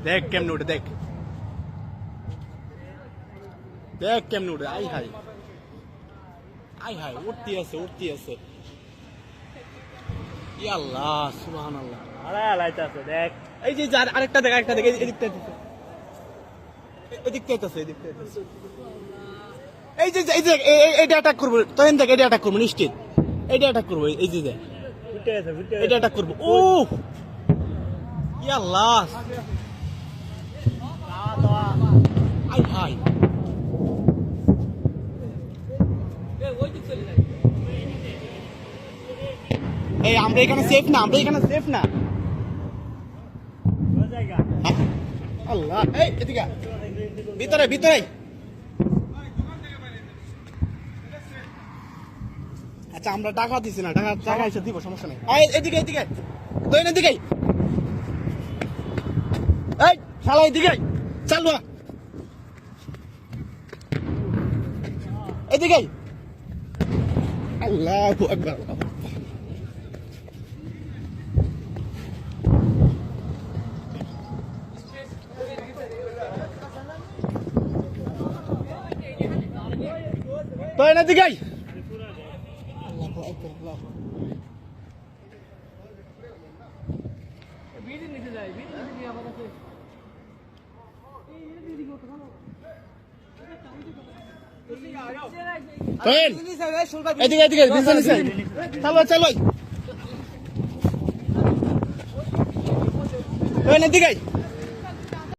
দেখ কেমনে উঠে, দেখ দেখ কেমনে উঠে। আই হাই আই হাই, উঠতে আছে উঠতে আছে। আল্লাহ সুবহানাল্লাহ। আরে লাইতাছে দেখ। এই যে আরেকটা দেখ, আরেকটা দেখ, এদিকটা এদিকটা আছে, এদিকটা আছে। এই যে এই যে এটা অ্যাটাক করবো, তখন দেখ এটা অ্যাটাক করবো নিশ্চিত, এটা অ্যাটাক করবো। এই যে দেখ এটা অ্যাটাক করবো। ও আল্লাহ আই হাই। এই আমরা এখানে সেফ না, আমরা এখানে সেফ না। আল্লাহ এই এদিকে ভিতরে ভিতরে। আচ্ছা আমরা টাকা দিছি না, টাকা টাকা এসে দিব, সমস্যা নেই। এদিকে এদিকে তুই এদিকে, এই শালা এদিকে চালু, এদিকে। আল্লাহু আকবার। তুই এদিকে এদিকে এদিকে চালো চালো এদিকে।